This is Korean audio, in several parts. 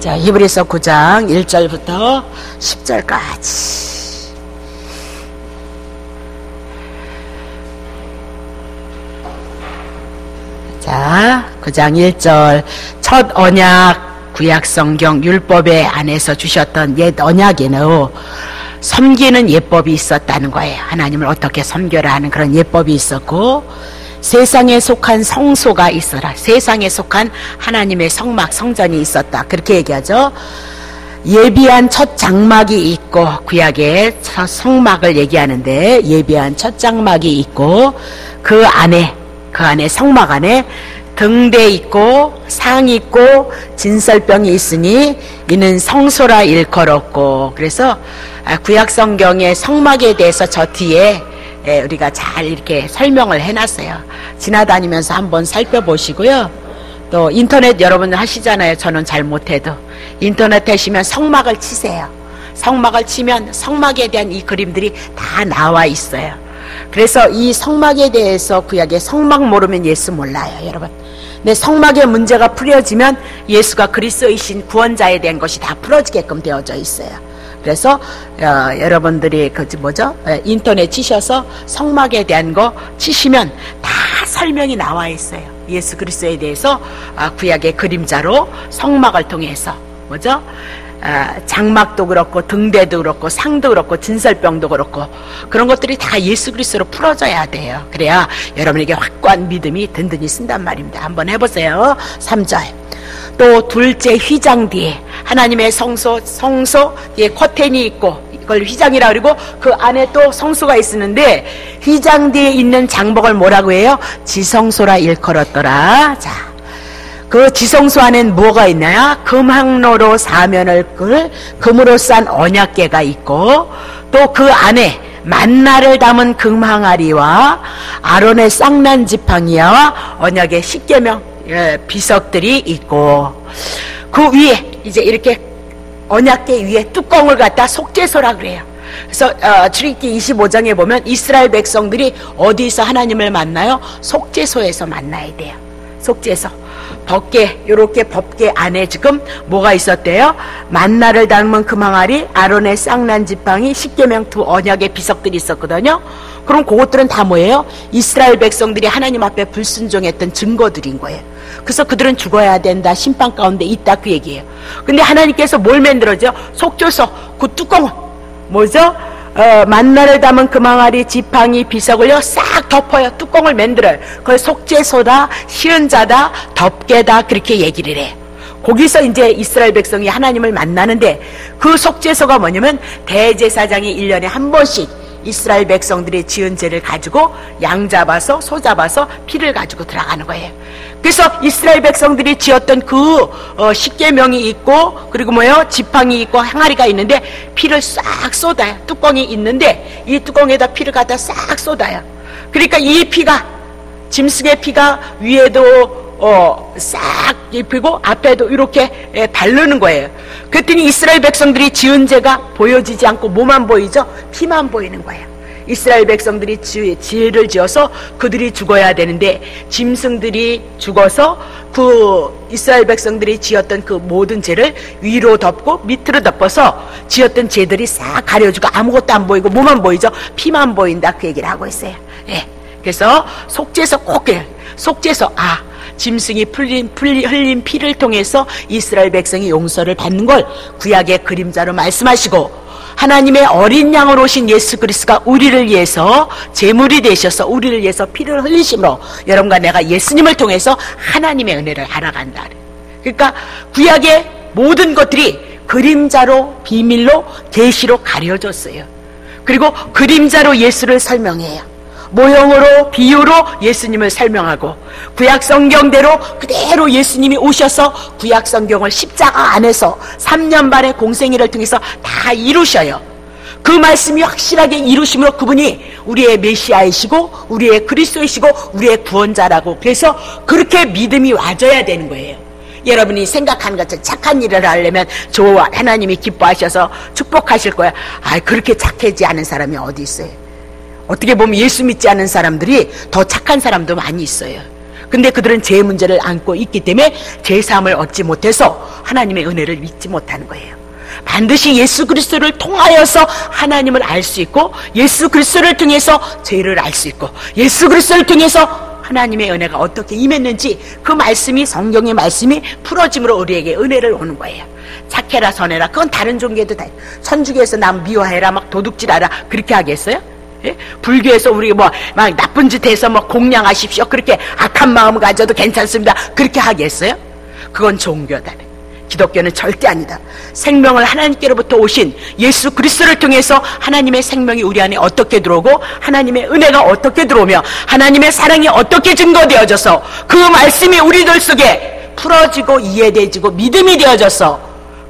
자, 히브리서 9장 1절부터 10절까지. 자, 9장 1절. 첫 언약 구약 성경 율법의 안에서 주셨던 옛 언약에는 섬기는 예법이 있었다는 거예요. 하나님을 어떻게 섬겨라 하는 그런 예법이 있었고, 세상에 속한 성소가 있어라. 세상에 속한 하나님의 성막, 성전이 있었다. 그렇게 얘기하죠. 예비한 첫 장막이 있고, 구약의 첫 성막을 얘기하는데 예비한 첫 장막이 있고, 그 안에 성막 안에 등대 있고 상 있고 진설병이 있으니 이는 성소라 일컬었고. 그래서 구약 성경의 성막에 대해서 저 뒤에 우리가 잘 이렇게 설명을 해놨어요. 지나다니면서 한번 살펴보시고요. 또 인터넷 여러분들 하시잖아요. 저는 잘 못해도 인터넷 하시면 성막을 치세요. 성막을 치면 성막에 대한 이 그림들이 다 나와 있어요. 그래서 이 성막에 대해서 구약의 성막 모르면 예수 몰라요, 여러분. 근데 성막의 문제가 풀어지면 예수가 그리스도이신 구원자에 대한 것이 다 풀어지게끔 되어져 있어요. 그래서 여러분들이 인터넷 치셔서 성막에 대한 거 치시면 다 설명이 나와 있어요. 예수 그리스도에 대해서 구약의 그림자로 성막을 통해서 장막도 그렇고 등대도 그렇고 상도 그렇고 진설병도 그렇고 그런 것들이 다 예수 그리스도로 풀어져야 돼요. 그래야 여러분에게 확고한 믿음이 든든히 쓴단 말입니다. 한번 해보세요. 3절. 또 둘째 휘장 뒤에 하나님의 성소 뒤에 커튼이 있고 이걸 휘장이라 그러고 그 안에 또 성소가 있었는데 휘장 뒤에 있는 장복을 뭐라고 해요? 지성소라 일컬었더라. 자, 그 지성소 안에는 뭐가 있나요? 금항로로 사면을 끌 금으로 싼 언약궤가 있고 또 그 안에 만나를 담은 금항아리와 아론의 쌍난 지팡이와 언약의 십계명 비석들이 있고 그 위에 이제 이렇게 언약궤 위에 뚜껑을 갖다 속죄소라 그래요. 그래서 출애굽기 25장에 보면 이스라엘 백성들이 어디서 하나님을 만나요? 속죄소에서 만나야 돼요. 속죄소. 법궤, 요렇게 법궤 안에 지금 뭐가 있었대요? 만나를 닮은 금항아리, 아론의 쌍난 지팡이, 십계명 두 언약의 비석들이 있었거든요. 그럼 그것들은 다 뭐예요? 이스라엘 백성들이 하나님 앞에 불순종했던 증거들인 거예요. 그래서 그들은 죽어야 된다, 심판 가운데 있다, 그 얘기예요. 근데 하나님께서 뭘 만들어줘? 속죄소, 그 뚜껑은 뭐죠? 만나를 담은 금항아리, 지팡이, 비석을요 싹 덮어요. 뚜껑을 만들어요. 그걸 속죄소다, 시은자다, 덮개다, 그렇게 얘기를 해요. 거기서 이제 이스라엘 백성이 하나님을 만나는데 그 속죄소가 뭐냐면 대제사장이 1년에 한 번씩 이스라엘 백성들의 지은 죄를 가지고 양 잡아서 소 잡아서 피를 가지고 들어가는 거예요. 그래서 이스라엘 백성들이 지었던 그 십계명이 있고 그리고 지팡이 있고 항아리가 있는데 피를 싹 쏟아요. 뚜껑이 있는데 이 뚜껑에다 피를 갖다 싹 쏟아요. 그러니까 이 피가 짐승의 피가 위에도 싹 입히고 앞에도 이렇게 바르는 거예요. 그랬더니 이스라엘 백성들이 지은 죄가 보여지지 않고 뭐만 보이죠? 피만 보이는 거예요. 이스라엘 백성들이 죄를 지어서 그들이 죽어야 되는데 짐승들이 죽어서 그 이스라엘 백성들이 지었던 그 모든 죄를 위로 덮고 밑으로 덮어서 지었던 죄들이 싹 가려지고 아무것도 안 보이고 뭐만 보이죠? 피만 보인다, 그 얘기를 하고 있어요. 예. 그래서 속죄소 꼭 해요. 속죄소, 짐승이 흘린 피를 통해서 이스라엘 백성이 용서를 받는 걸 구약의 그림자로 말씀하시고 하나님의 어린 양으로 오신 예수 그리스도가 우리를 위해서 제물이 되셔서 우리를 위해서 피를 흘리심으로 여러분과 내가 예수님을 통해서 하나님의 은혜를 알아간다. 그러니까 구약의 모든 것들이 그림자로 비밀로 계시로 가려졌어요. 그리고 그림자로 예수를 설명해요. 모형으로 비유로 예수님을 설명하고 구약 성경대로 그대로 예수님이 오셔서 구약 성경을 십자가 안에서 3년 반의 공생애를 통해서 다 이루셔요. 그 말씀이 확실하게 이루심으로 그분이 우리의 메시아이시고 우리의 그리스도이시고 우리의 구원자라고, 그래서 그렇게 믿음이 와줘야 되는 거예요. 여러분이 생각하는 것처럼 착한 일을 하려면 하나님이 기뻐하셔서 축복하실 거야. 그렇게 착하지 않은 사람이 어디 있어요? 어떻게 보면 예수 믿지 않은 사람들이 더 착한 사람도 많이 있어요. 근데 그들은 죄 문제를 안고 있기 때문에 죄사함을 얻지 못해서 하나님의 은혜를 믿지 못하는 거예요. 반드시 예수 그리스도를 통하여서 하나님을 알 수 있고, 예수 그리스도를 통해서 죄를 알 수 있고, 예수 그리스도를 통해서 하나님의 은혜가 어떻게 임했는지 그 말씀이, 성경의 말씀이 풀어짐으로 우리에게 은혜를 오는 거예요. 착해라 선해라, 그건 다른 종교에도 다, 천주교에서 남 미워해라, 막 도둑질하라, 그렇게 하겠어요? 예? 불교에서 우리 막 나쁜 짓 해서 공양하십시오, 그렇게 악한 마음 가져도 괜찮습니다, 그렇게 하겠어요? 그건 종교다. 기독교는 절대 아니다. 생명을 하나님께로부터 오신 예수 그리스도를 통해서 하나님의 생명이 우리 안에 어떻게 들어오고, 하나님의 은혜가 어떻게 들어오며, 하나님의 사랑이 어떻게 증거되어져서 그 말씀이 우리들 속에 풀어지고 이해되지고 믿음이 되어져서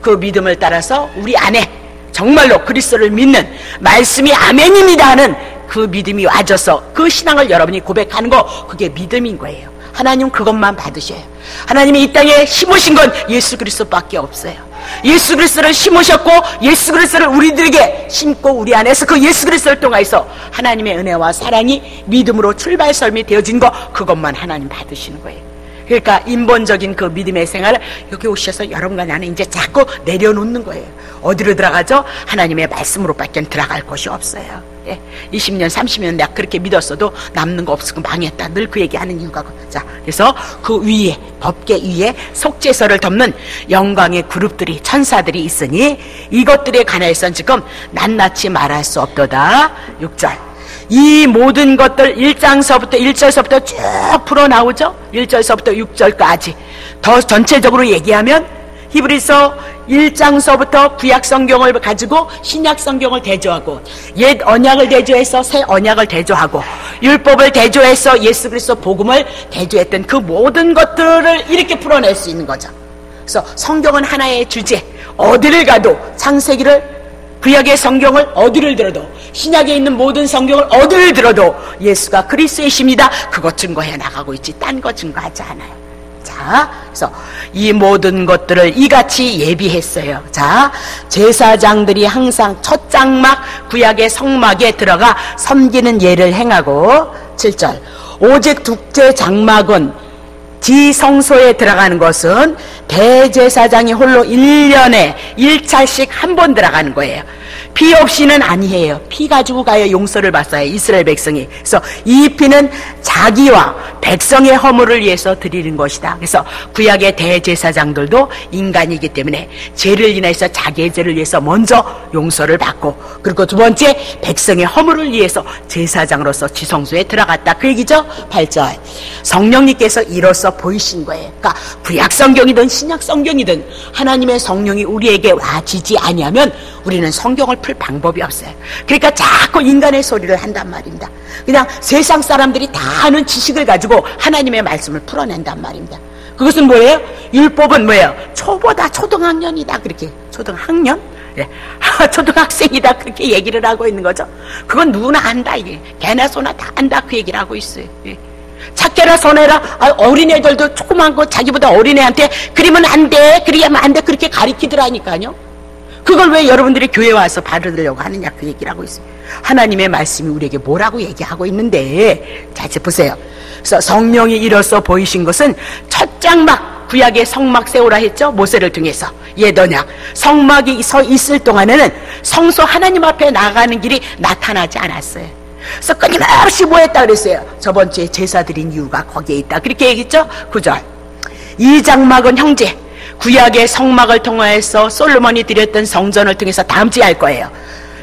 그 믿음을 따라서 우리 안에 정말로 그리스도를 믿는, 말씀이 아멘입니다 하는 그 믿음이 와져서 그 신앙을 여러분이 고백하는 거, 그게 믿음인 거예요. 하나님 그것만 받으셔요. 하나님이 이 땅에 심으신 건 예수 그리스도밖에 없어요. 예수 그리스도를 심으셨고, 예수 그리스도를 우리들에게 심고, 우리 안에서 그 예수 그리스도를 통해서 하나님의 은혜와 사랑이 믿음으로 출발설미 되어진 거, 그것만 하나님 받으시는 거예요. 그러니까 인본적인 그 믿음의 생활을 여기 오셔서 여러분과 나는 이제 자꾸 내려놓는 거예요. 어디로 들어가죠? 하나님의 말씀으로밖에 들어갈 곳이 없어요. 예. 20년 30년 내가 그렇게 믿었어도 남는 거 없고 망했다, 늘 그 얘기하는 이유가. 자, 그래서 그 위에, 법계 위에 속죄서를 덮는 영광의 그룹들이, 천사들이 있으니 이것들에 관하여서는 지금 낱낱이 말할 수 없도다. 6절, 이 모든 것들 1절서부터 쭉 풀어나오죠. 1절서부터 6절까지 더 전체적으로 얘기하면 히브리서 1장서부터 구약 성경을 가지고 신약 성경을 대조하고, 옛 언약을 대조해서 새 언약을 대조하고, 율법을 대조해서 예수 그리스도 복음을 대조했던 그 모든 것들을 이렇게 풀어낼 수 있는 거죠. 그래서 성경은 하나의 주제, 어디를 가도, 창세기를, 구약의 성경을 어디를 들어도, 신약에 있는 모든 성경을 어디를 들어도 예수가 그리스도이십니다, 그것 증거해 나가고 있지 딴 거 증거하지 않아요. 자, 그래서 이 모든 것들을 이같이 예비했어요. 자, 제사장들이 항상 첫 장막, 구약의 성막에 들어가 섬기는 예를 행하고, 7절, 오직 둘째 장막은 지성소에 들어가는 것은 대제사장이 홀로 1년에 1차씩 한 번 들어가는 거예요. 피 없이는 아니에요. 피 가지고 가야 용서를 받아요, 이스라엘 백성이. 그래서 이 피는 자기와 백성의 허물을 위해서 드리는 것이다. 그래서 구약의 대제사장들도 인간이기 때문에 죄를 인해서 자기의 죄를 위해서 먼저 용서를 받고, 그리고 두 번째 백성의 허물을 위해서 제사장으로서 지성소에 들어갔다, 그 얘기죠. 8절, 성령님께서 이로써 보이신 거예요. 그러니까 구약 성경이든 신약 성경이든 하나님의 성령이 우리에게 와지지 아니하면 우리는 성경을 풀 방법이 없어요. 그러니까 자꾸 인간의 소리를 한단 말입니다. 그냥 세상 사람들이 다 아는 지식을 가지고 하나님의 말씀을 풀어낸단 말입니다. 그것은 뭐예요? 율법은 뭐예요? 초보다, 초등학년이다, 그렇게. 초등학년? 예. 초등학생이다, 그렇게 얘기를 하고 있는 거죠. 그건 누구나 안다, 이게. 개나 소나 다 안다, 그 얘기를 하고 있어요. 예. 착해라 선해라, 어린애들도 조그만 거 자기보다 어린애한테 그러면 안 돼, 그러면 안 돼, 그렇게 가리키더라니까요. 그걸 왜 여러분들이 교회 와서 받으려고 하느냐, 그 얘기를 하고 있어요. 하나님의 말씀이 우리에게 뭐라고 얘기하고 있는데, 자, 이제 보세요. 그래서 성령이 이로써 보이신 것은 첫 장막, 구약의 성막 세우라 했죠, 모세를 통해서. 옛 언약, 성막이 서 있을 동안에는 성소 하나님 앞에 나가는 길이 나타나지 않았어요. 그래서 끊임없이 뭐 했다 그랬어요? 저번 주에 제사 드린 이유가 거기에 있다, 그렇게 얘기했죠. 9절, 이 장막은 형제, 구약의 성막을 통해서 솔로몬이 드렸던 성전을 통해서 다음 주에 할 거예요.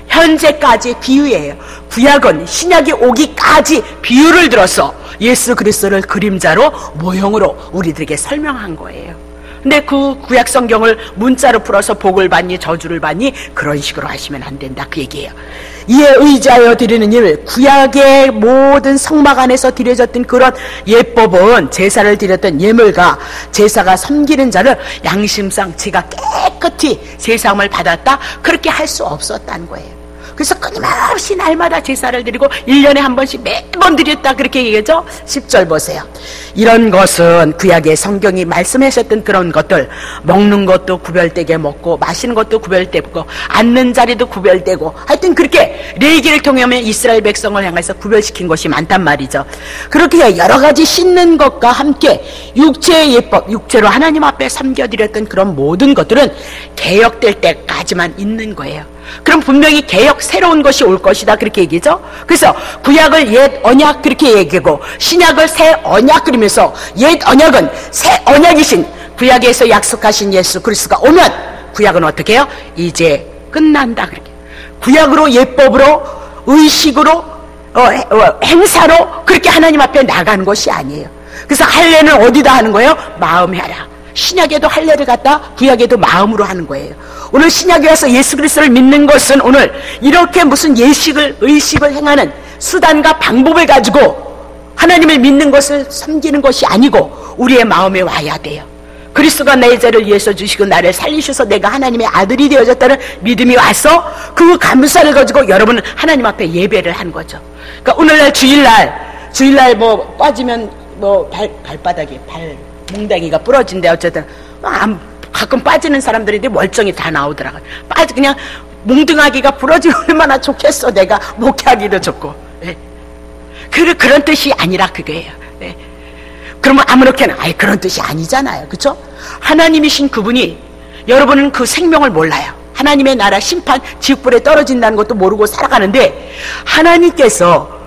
현재까지 비유예요. 구약은 신약이 오기까지 비유를 들어서 예수 그리스도를 그림자로, 모형으로 우리들에게 설명한 거예요. 근데 그 구약 성경을 문자로 풀어서 복을 받니 저주를 받니 그런 식으로 하시면 안 된다, 그 얘기예요. 이에 의지하여 드리는 일, 구약의 모든 성막 안에서 드려졌던 그런 예법은 제사를 드렸던 예물과 제사가 섬기는 자를 양심상 제가 깨끗이 세상을 받았다, 그렇게 할 수 없었다는 거예요. 그래서 끊임없이 날마다 제사를 드리고 1년에 한 번씩 매번 드렸다 그렇게 얘기하죠. 10절 보세요. 이런 것은 구약의 성경이 말씀하셨던 그런 것들, 먹는 것도 구별되게 먹고 마시는 것도 구별되고 앉는 자리도 구별되고 하여튼 그렇게 레위기를 통하면 이스라엘 백성을 향해서 구별시킨 것이 많단 말이죠. 그렇게 여러 가지 씻는 것과 함께 육체의 예법, 육체로 하나님 앞에 섬겨드렸던 그런 모든 것들은 개혁될 때까지만 있는 거예요. 그럼 분명히 개혁, 새로운 것이 올 것이다 그렇게 얘기죠. 그래서 구약을 옛 언약 그렇게 얘기하고 신약을 새 언약 그러면서 옛 언약은 새 언약이신 구약에서 약속하신 예수 그리스도가 오면 구약은 어떻게 해요? 이제 끝난다 그렇게. 구약으로 예법으로 의식으로 행사로 그렇게 하나님 앞에 나가는 것이 아니에요. 그래서 할례는 어디다 하는 거예요? 마음에 하라. 신약에도 할례를 갖다 구약에도 마음으로 하는 거예요. 오늘 신약에 와서 예수 그리스도를 믿는 것은 오늘 이렇게 무슨 의식을 행하는 수단과 방법을 가지고 하나님을 믿는 것을 섬기는 것이 아니고 우리의 마음에 와야 돼요. 그리스도가 내 죄를 위해서 주시고 나를 살리셔서 내가 하나님의 아들이 되어졌다는 믿음이 와서 그 감사를 가지고 여러분은 하나님 앞에 예배를 한 거죠. 그러니까 오늘날 주일날 뭐 빠지면 뭐 발바닥이 몽둥이가 부러진대. 어쨌든 가끔 빠지는 사람들인데 멀쩡히 다 나오더라고요. 그냥 몽둥아기가 부러지면 얼마나 좋겠어. 내가 목회하기도 좋고. 네. 그런 뜻이 아니라 그거예요. 네. 그러면 아무렇게나 그런 뜻이 아니잖아요. 그렇죠? 하나님이신 그분이 여러분은 그 생명을 몰라요. 하나님의 나라 심판 지옥불에 떨어진다는 것도 모르고 살아가는데 하나님께서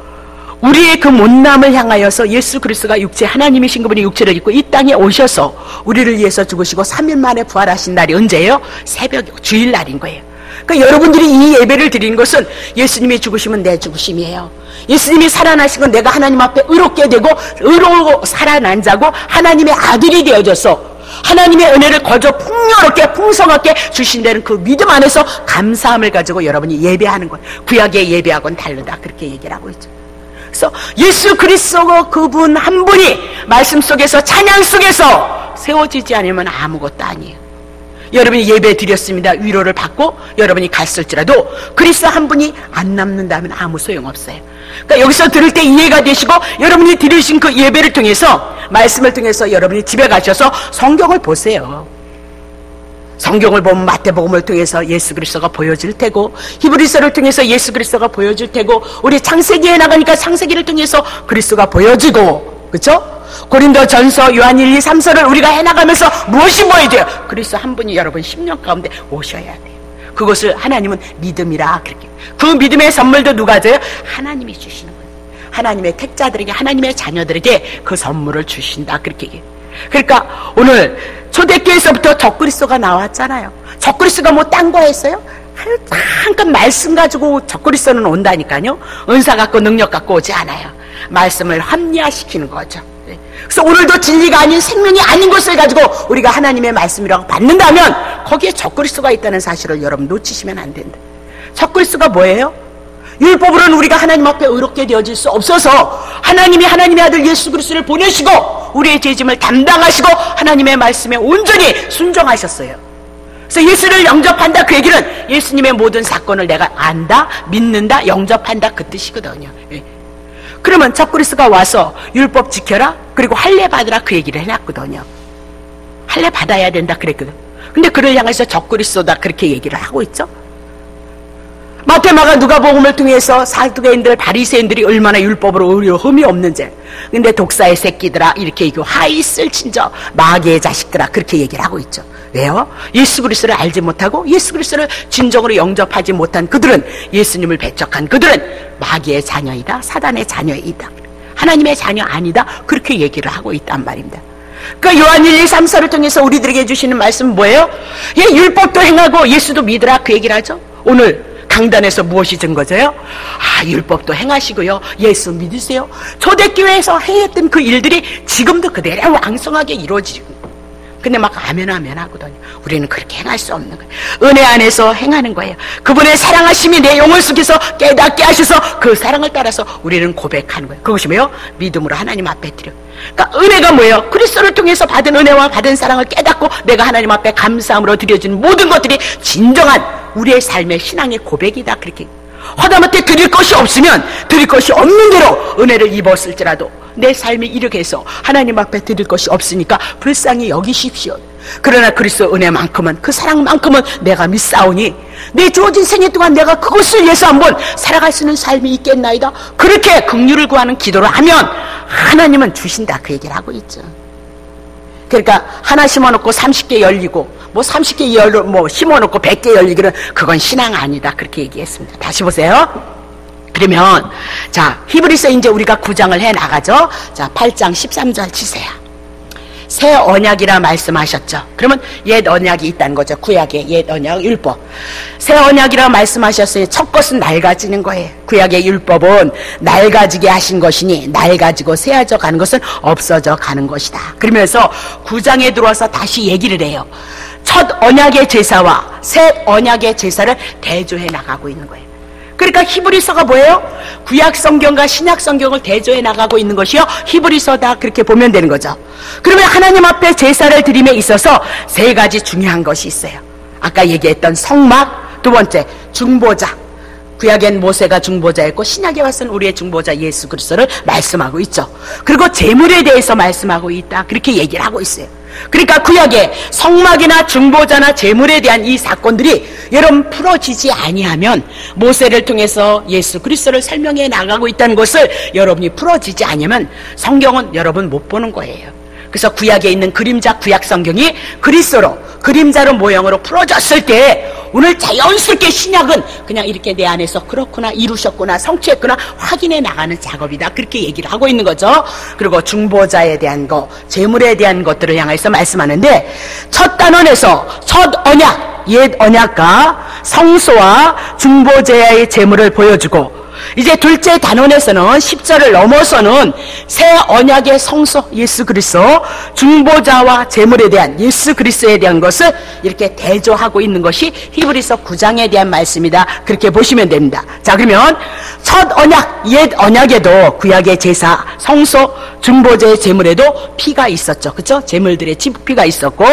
우리의 그 못남을 향하여서 예수 그리스도가 육체 하나님이신 그분이 육체를 입고 이 땅에 오셔서 우리를 위해서 죽으시고 3일 만에 부활하신 날이 언제예요? 새벽 주일날인 거예요. 그러니까 여러분들이 이 예배를 드리는 것은 예수님이 죽으시면 내 죽으심이에요. 예수님이 살아나신 건 내가 하나님 앞에 의롭게 되고 의로우고 살아난 자고 하나님의 아들이 되어져서 하나님의 은혜를 거저 풍요롭게 풍성하게 주신다는 그 믿음 안에서 감사함을 가지고 여러분이 예배하는 거예요. 구약의 예배하고는 다르다 그렇게 얘기를 하고 있죠. 그래서 예수 그리스도 그분 한 분이 말씀 속에서 찬양 속에서 세워지지 않으면 아무것도 아니에요. 여러분이 예배 드렸습니다. 위로를 받고 여러분이 갔을지라도 그리스도 한 분이 안 남는다면 아무 소용없어요. 그러니까 여기서 들을 때 이해가 되시고 여러분이 드리신 그 예배를 통해서 말씀을 통해서 여러분이 집에 가셔서 성경을 보세요. 성경을 보면 마태복음을 통해서 예수 그리스도가 보여질 테고 히브리서를 통해서 예수 그리스도가 보여질 테고 우리 창세기에 나가니까 창세기를 통해서 그리스도가 보여지고 그렇죠? 고린도전서 요한 1, 2, 3서를 우리가 해나가면서 무엇이 보여져요? 그리스도 한 분이 여러분 10년 가운데 오셔야 돼요. 그것을 하나님은 믿음이라 그렇게. 그 믿음의 선물도 누가 줘요? 하나님이 주시는 거예요. 하나님의 택자들에게 하나님의 자녀들에게 그 선물을 주신다 그렇게 얘기해요. 그러니까 오늘 초대교회에서부터 적그리스도가 나왔잖아요. 적그리스도가 뭐 딴 거 했어요? 잠깐 말씀 가지고 적그리스도는 온다니까요. 은사 갖고 능력 갖고 오지 않아요. 말씀을 합리화시키는 거죠. 그래서 오늘도 진리가 아닌 생명이 아닌 것을 가지고 우리가 하나님의 말씀이라고 받는다면 거기에 적그리스도가 있다는 사실을 여러분 놓치시면 안 된다. 적그리스도가 뭐예요? 율법으로는 우리가 하나님 앞에 의롭게 되어질 수 없어서 하나님이 하나님의 아들 예수 그리스도를 보내시고 우리의 죄짐을 담당하시고 하나님의 말씀에 온전히 순종하셨어요. 그래서 예수를 영접한다 그 얘기는 예수님의 모든 사건을 내가 안다, 믿는다, 영접한다 그 뜻이거든요. 그러면 적그리스도가 와서 율법 지켜라 그리고 할례 받으라 그 얘기를 해놨거든요. 할례 받아야 된다 그랬거든. 근데 그를 향해서 적그리스도다 그렇게 얘기를 하고 있죠. 마태마가 누가복음을 통해서 사두개인들 바리새인들이 얼마나 율법으로 의료 흠이 없는지 근데 독사의 새끼들아 이렇게 얘기하고 하이쓸 친저 마귀의 자식들아 그렇게 얘기를 하고 있죠. 왜요? 예수 그리스도를 알지 못하고 예수 그리스도를 진정으로 영접하지 못한 그들은 예수님을 배척한 그들은 마귀의 자녀이다 사단의 자녀이다 하나님의 자녀 아니다 그렇게 얘기를 하고 있단 말입니다. 그러니까 요한 1, 2, 3서를 통해서 우리들에게 주시는 말씀은 뭐예요? 율법도 행하고 예수도 믿으라 그 얘기를 하죠. 오늘 강단에서 무엇이 증거져요? 율법도 행하시고요. 예수 믿으세요. 초대교회에서 행했던 그 일들이 지금도 그대로 왕성하게 이루어지고 근데 막 아멘 하거든요. 우리는 그렇게 행할 수 없는 거예요. 은혜 안에서 행하는 거예요. 그분의 사랑하심이 내 영혼 속에서 깨닫게 하셔서 그 사랑을 따라서 우리는 고백하는 거예요. 그것이 뭐예요? 믿음으로 하나님 앞에 드려. 그러니까 은혜가 뭐예요? 그리스도를 통해서 받은 은혜와 받은 사랑을 깨닫고 내가 하나님 앞에 감사함으로 드려진 모든 것들이 진정한 우리의 삶의 신앙의 고백이다. 그렇게 하다못해 드릴 것이 없으면 드릴 것이 없는 대로 은혜를 입었을지라도 내 삶이 이렇게 해서 하나님 앞에 드릴 것이 없으니까 불쌍히 여기십시오. 그러나 그리스도 은혜만큼은, 그 사랑만큼은 내가 믿사오니 내 주어진 생애 동안 내가 그것을 위해서 한번 살아갈 수 있는 삶이 있겠나이다. 그렇게 긍휼을 구하는 기도를 하면 하나님은 주신다, 그 얘기를 하고 있죠. 그러니까 하나 심어놓고 30개 열리고, 뭐 30개 심어놓고 100개 열리기는 그건 신앙 아니다, 그렇게 얘기했습니다. 다시 보세요. 그러면 자, 히브리서 이제 우리가 9장을 해 나가죠. 자, 8장 13절 치세요. 새 언약이라 말씀하셨죠. 그러면 옛 언약이 있다는 거죠. 구약의 옛 언약, 율법. 새 언약이라 말씀하셨어요. 첫 것은 낡아지는 거예요. 구약의 율법은 낡아지게 하신 것이니 낡아지고 새어져 가는 것은 없어져 가는 것이다. 그러면서 9장에 들어와서 다시 얘기를 해요. 첫 언약의 제사와 새 언약의 제사를 대조해 나가고 있는 거예요. 그러니까 히브리서가 뭐예요? 구약 성경과 신약 성경을 대조해 나가고 있는 것이요, 히브리서다, 그렇게 보면 되는 거죠. 그러면 하나님 앞에 제사를 드림에 있어서 세 가지 중요한 것이 있어요. 아까 얘기했던 성막, 두 번째 중보자. 구약엔 모세가 중보자였고 신약에 와서는 우리의 중보자 예수 그리스도를 말씀하고 있죠. 그리고 제물에 대해서 말씀하고 있다, 그렇게 얘기를 하고 있어요. 그러니까 구약의 성막이나 중보자나 제물에 대한 이 사건들이 여러분 풀어지지 아니하면, 모세를 통해서 예수 그리스도를 설명해 나가고 있다는 것을 여러분이 풀어지지 아니하면 성경은 여러분 못 보는 거예요. 그래서 구약에 있는 그림자 구약 성경이 그리스도로, 그림자로 모형으로 풀어졌을 때 오늘 자연스럽게 신약은 그냥 이렇게 내 안에서 그렇구나, 이루셨구나, 성취했구나 확인해 나가는 작업이다, 그렇게 얘기를 하고 있는 거죠. 그리고 중보자에 대한 거, 제물에 대한 것들을 향해서 말씀하는데, 첫 단원에서 첫 언약, 옛 언약과 성소와 중보자의 제물을 보여주고, 이제 둘째 단원에서는 10절을 넘어서는 새 언약의 성소 예수 그리스도, 중보자와 제물에 대한 예수 그리스도에 대한 것을 이렇게 대조하고 있는 것이 히브리서 9장에 대한 말씀이다, 그렇게 보시면 됩니다. 자, 그러면 첫 언약, 옛 언약에도 구약의 제사, 성소, 중보자의 제물에도 피가 있었죠. 그렇죠? 제물들의 피가 있었고,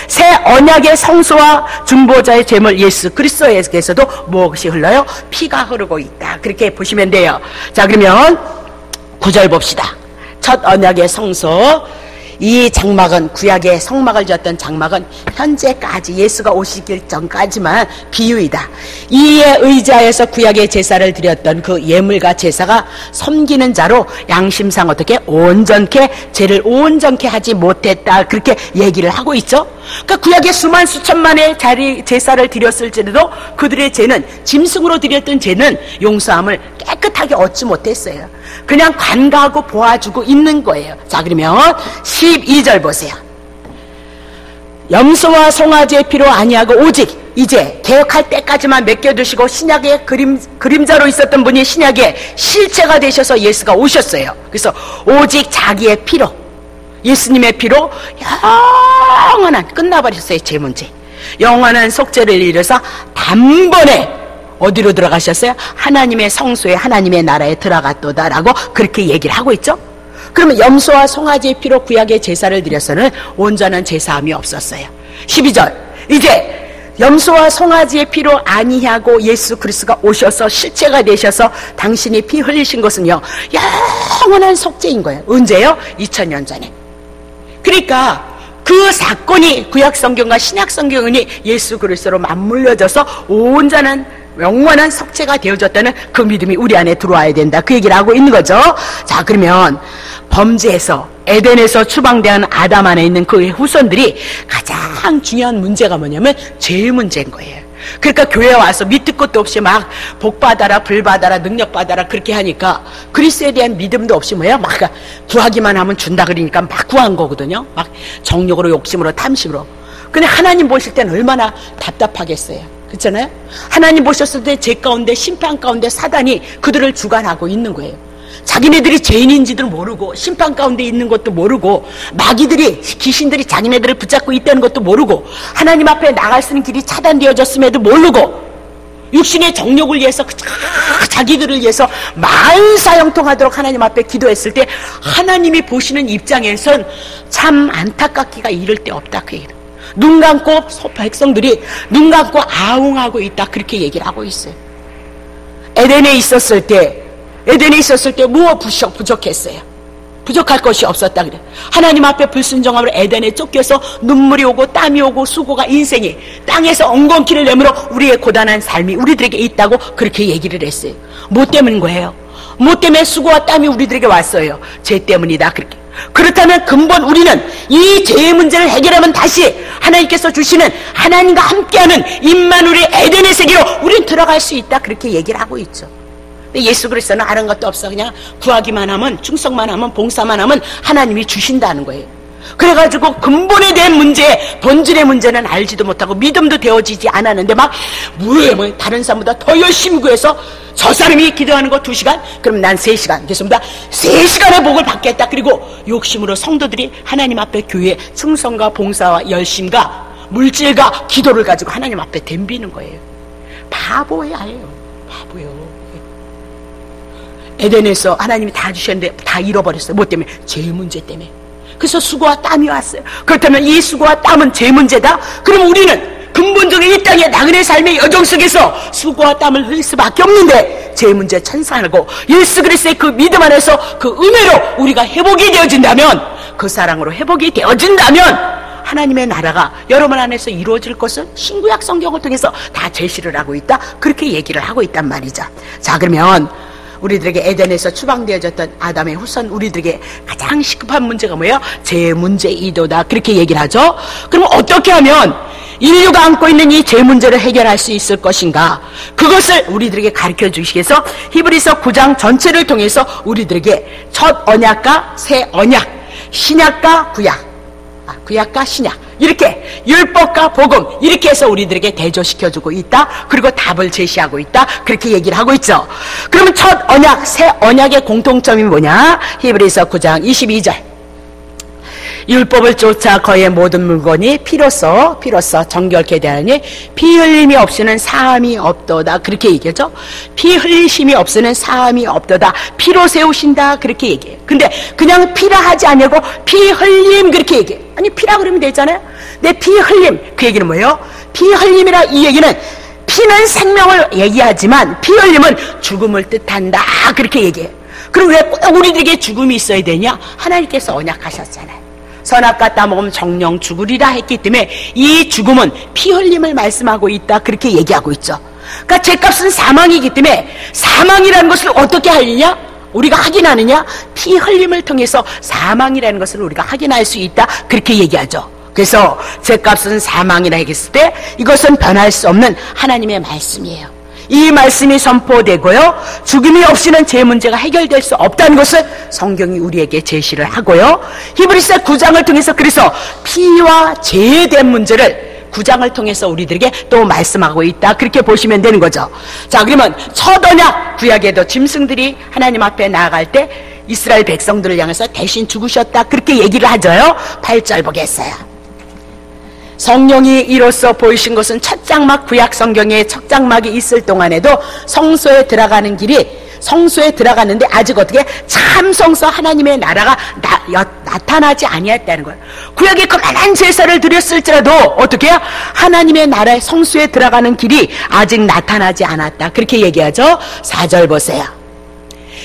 새 언약의 성소와 중보자의 제물 예수 그리스도에게서도 무엇이 흘러요? 피가 흐르고 있다, 그렇게 보시면 돼요. 자, 그러면 9절 봅시다. 첫 언약의 성소, 이 장막은, 구약의 성막을 지었던 장막은 현재까지 예수가 오시기 전까지만 비유이다. 이에 의지하여서 구약의 제사를 드렸던 그 예물과 제사가 섬기는 자로 양심상 어떻게 온전케, 죄를 온전케 하지 못했다, 그렇게 얘기를 하고 있죠. 그러니까 구약의 수만 수천만의 제사를 드렸을지라도 그들의 죄는, 짐승으로 드렸던 죄는 용서함을 깨끗하게 얻지 못했어요. 그냥 관가하고 보아주고 있는 거예요. 자, 그러면 12절 보세요. 염소와 송아지의 피로 아니하고 오직, 이제 개혁할 때까지만 맡겨두시고 신약의 그림자로 있었던 분이 신약의 실체가 되셔서 예수가 오셨어요. 그래서 오직 자기의 피로, 예수님의 피로 영원한, 끝나버렸어요, 제 문제. 영원한 속죄를 이뤄서 단번에 어디로 들어가셨어요? 하나님의 성소에, 하나님의 나라에 들어갔도다라고 그렇게 얘기를 하고 있죠. 그러면 염소와 송아지의 피로 구약의 제사를 드려서는 온전한 제사함이 없었어요. 12절, 이제 염소와 송아지의 피로 아니하고 예수 그리스도가 오셔서 실체가 되셔서 당신이 피 흘리신 것은요, 영원한 속죄인 거예요. 언제요? 2000년 전에. 그러니까 그 사건이 구약 성경과 신약 성경이 예수 그리스도로 맞물려져서 온전한 영원한 속죄가 되어졌다는 그 믿음이 우리 안에 들어와야 된다, 그 얘기를 하고 있는 거죠. 자, 그러면 범죄에서, 에덴에서 추방된 아담 안에 있는 그의 후손들이 가장 중요한 문제가 뭐냐면 죄의 문제인 거예요. 그러니까 교회에 와서 밑도 끝도 없이 막 복받아라, 불받아라, 능력받아라 그렇게 하니까 그리스도에 대한 믿음도 없이 뭐예요? 막 구하기만 하면 준다 그러니까 막 구한 거거든요. 막 정욕으로, 욕심으로, 탐심으로. 근데 하나님 보실 때는 얼마나 답답하겠어요. 그렇잖아요? 하나님 보셨을 때 죄 가운데, 심판 가운데 사단이 그들을 주관하고 있는 거예요. 자기네들이 죄인인지도 모르고, 심판 가운데 있는 것도 모르고, 마귀들이, 귀신들이 자기네들을 붙잡고 있다는 것도 모르고, 하나님 앞에 나갈 수 있는 길이 차단되어졌음에도 모르고, 육신의 정욕을 위해서, 자기들을 위해서 만사형통하도록 하나님 앞에 기도했을 때 하나님이 보시는 입장에선 참 안타깝기가 이를 데 없다, 그 얘기를. 눈 감고 백성들이 눈 감고 아웅하고 있다, 그렇게 얘기를 하고 있어요. 에덴에 있었을 때 무엇 부족했어요? 부족할 것이 없었다 그래. 하나님 앞에 불순종함으로 에덴에 쫓겨서 눈물이 오고 땀이 오고 수고가 인생이 땅에서 엉겅퀴를 내밀어 우리의 고단한 삶이 우리들에게 있다고 그렇게 얘기를 했어요. 뭐 때문인 거예요? 뭐 때문에 수고와 땀이 우리들에게 왔어요? 죄 때문이다 그렇게. 그렇다면 근본 우리는 이 죄의 문제를 해결하면 다시 하나님께서 주시는 하나님과 함께하는 임마누엘의 에덴의 세계로 우린 들어갈 수 있다 그렇게 얘기를 하고 있죠. 예수 그리스도는 아는 것도 없어. 그냥 구하기만 하면, 충성만 하면, 봉사만 하면 하나님이 주신다는 거예요. 그래가지고 근본에 대한 문제, 본질의 문제는 알지도 못하고 믿음도 되어지지 않았는데 막 다른 사람보다 더 열심히 구해서 저 사람이 기도하는 거 2시간? 그럼 난 3시간. 그렇습니다. 3시간의 복을 받겠다. 그리고 욕심으로 성도들이 하나님 앞에 교회에 충성과 봉사와 열심과 물질과 기도를 가지고 하나님 앞에 덤비는 거예요. 바보예요. 바보요. 에덴에서 하나님이 다 주셨는데 다 잃어버렸어요. 뭐 때문에? 죄 문제 때문에. 그래서 수고와 땀이 왔어요. 그렇다면 이 수고와 땀은 죄 문제다? 그럼 우리는 근본적인 이 땅의 나그네 삶의 여정 속에서 수고와 땀을 흘릴 수밖에 없는데 죄 문제 천사하고 예수 그리스도의 그 믿음 안에서 그 은혜로 우리가 회복이 되어진다면, 그 사랑으로 회복이 되어진다면 하나님의 나라가 여러분 안에서 이루어질 것을 신구약 성경을 통해서 다 제시를 하고 있다. 그렇게 얘기를 하고 있단 말이죠. 자, 그러면 우리들에게 에덴에서 추방되어졌던 아담의 후손 우리들에게 가장 시급한 문제가 뭐예요? 죄 문제이도다. 그렇게 얘기를 하죠. 그럼 어떻게 하면 인류가 안고 있는 이 죄 문제를 해결할 수 있을 것인가? 그것을 우리들에게 가르쳐 주시겠어? 히브리서 9장 전체를 통해서 우리들에게 첫 언약과 새 언약, 신약과 구약, 구약과 신약, 이렇게 율법과 복음 이렇게 해서 우리들에게 대조시켜주고 있다. 그리고 답을 제시하고 있다. 그렇게 얘기를 하고 있죠. 그러면 첫 언약, 새 언약의 공통점이 뭐냐? 히브리서 9장 22절. 율법을 쫓아 거의 모든 물건이 피로써 정결케 되하니 피 흘림이 없이는 사함이 없도다. 그렇게 얘기하죠. 피 흘리심이 없이는 사함이 없도다. 피로 세우신다. 그렇게 얘기해요. 근데 그냥 피라 하지 않냐고 피 흘림 그렇게 얘기해요. 아니 피라 그러면 되잖아요. 내 피 흘림 그 얘기는 뭐예요? 피 흘림이라 이 얘기는 피는 생명을 얘기하지만 피 흘림은 죽음을 뜻한다. 그렇게 얘기해요. 그럼 왜 꼭 우리들에게 죽음이 있어야 되냐? 하나님께서 언약하셨잖아요. 선악과 따먹으면 정령 죽으리라 했기 때문에 이 죽음은 피 흘림을 말씀하고 있다. 그렇게 얘기하고 있죠. 그러니까 죄값은 사망이기 때문에 사망이라는 것을 어떻게 하느냐? 우리가 확인하느냐? 피 흘림을 통해서 사망이라는 것을 우리가 확인할 수 있다. 그렇게 얘기하죠. 그래서 죄값은 사망이라 했을 때 이것은 변할 수 없는 하나님의 말씀이에요. 이 말씀이 선포되고요, 죽음이 없이는 죄 문제가 해결될 수 없다는 것을 성경이 우리에게 제시를 하고요, 히브리서 9장을 통해서 그래서 피와 죄에 대한 문제를 9장을 통해서 우리들에게 또 말씀하고 있다. 그렇게 보시면 되는 거죠. 자, 그러면 첫 언약 구약에도 짐승들이 하나님 앞에 나아갈 때 이스라엘 백성들을 향해서 대신 죽으셨다. 그렇게 얘기를 하죠요. 8절 보겠어요. 성령이 이로써 보이신 것은 첫 장막, 구약 성경에 첫 장막이 있을 동안에도 성소에 들어가는 길이, 성소에 들어갔는데 아직 어떻게 참 성소 하나님의 나라가 나타나지 아니했다는 거예요. 구약에 그만한 제사를 드렸을지라도 어떻게 해요? 하나님의 나라의 성소에 들어가는 길이 아직 나타나지 않았다. 그렇게 얘기하죠. 4절 보세요.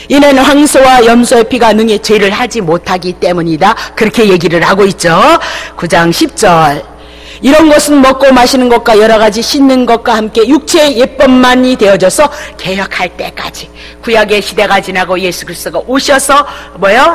이는 황소와 염소의 피가 능히 죄를 하지 못하기 때문이다. 그렇게 얘기를 하고 있죠. 9장 10절. 이런 것은 먹고 마시는 것과 여러 가지 씻는 것과 함께 육체의 예법만이 되어져서 개혁할 때까지, 구약의 시대가 지나고 예수 그리스도가 오셔서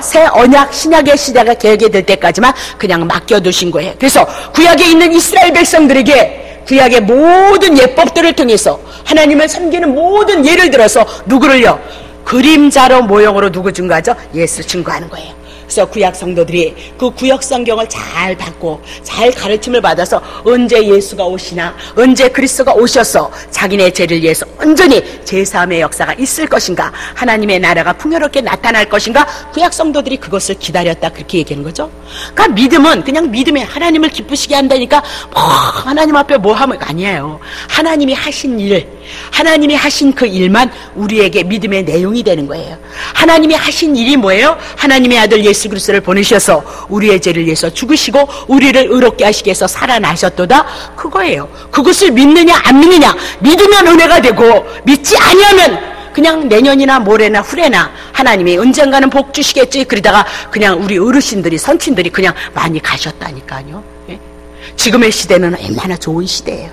새 언약 신약의 시대가 개혁이 될 때까지만 그냥 맡겨두신 거예요. 그래서 구약에 있는 이스라엘 백성들에게 구약의 모든 예법들을 통해서 하나님을 섬기는 모든 예를 들어서 누구를요? 그림자로 모형으로 누구 증거하죠? 예수 증거하는 거예요. 그래서 구약 성도들이 그 구약 성경을 잘 받고 잘 가르침을 받아서 언제 예수가 오시나, 언제 그리스도가 오셔서 자기네 죄를 위해서 온전히 제사함의 역사가 있을 것인가, 하나님의 나라가 풍요롭게 나타날 것인가, 구약 성도들이 그것을 기다렸다. 그렇게 얘기하는 거죠. 그러니까 믿음은 그냥 믿음에 하나님을 기쁘시게 한다니까 하나님 앞에 뭐 하면 아니에요. 하나님이 하신 일, 하나님이 하신 그 일만 우리에게 믿음의 내용이 되는 거예요. 하나님이 하신 일이 뭐예요? 하나님의 아들 예수 그리스도를 보내셔서 우리의 죄를 위해서 죽으시고 우리를 의롭게 하시기 위해서 살아나셨도다. 그거예요. 그것을 믿느냐 안 믿느냐, 믿으면 은혜가 되고 믿지 아니하면 그냥 내년이나 모레나 후레나 하나님이 언젠가는 복 주시겠지 그러다가 그냥 우리 어르신들이 선친들이 그냥 많이 가셨다니까요. 예? 지금의 시대는 얼마나 좋은 시대예요.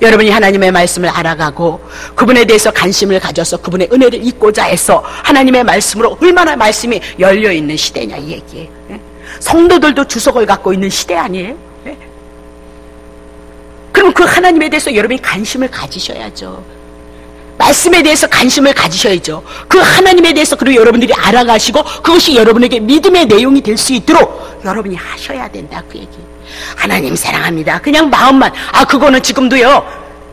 여러분이 하나님의 말씀을 알아가고 그분에 대해서 관심을 가져서 그분의 은혜를 잊고자 해서 하나님의 말씀으로 얼마나 말씀이 열려있는 시대냐 이 얘기예요. 예? 성도들도 주석을 갖고 있는 시대 아니에요? 예? 그럼 그 하나님에 대해서 여러분이 관심을 가지셔야죠. 말씀에 대해서 관심을 가지셔야죠. 그 하나님에 대해서 그리고 여러분들이 알아가시고 그것이 여러분에게 믿음의 내용이 될 수 있도록 여러분이 하셔야 된다 그 얘기. 하나님 사랑합니다. 그냥 마음만. 그거는 지금도요.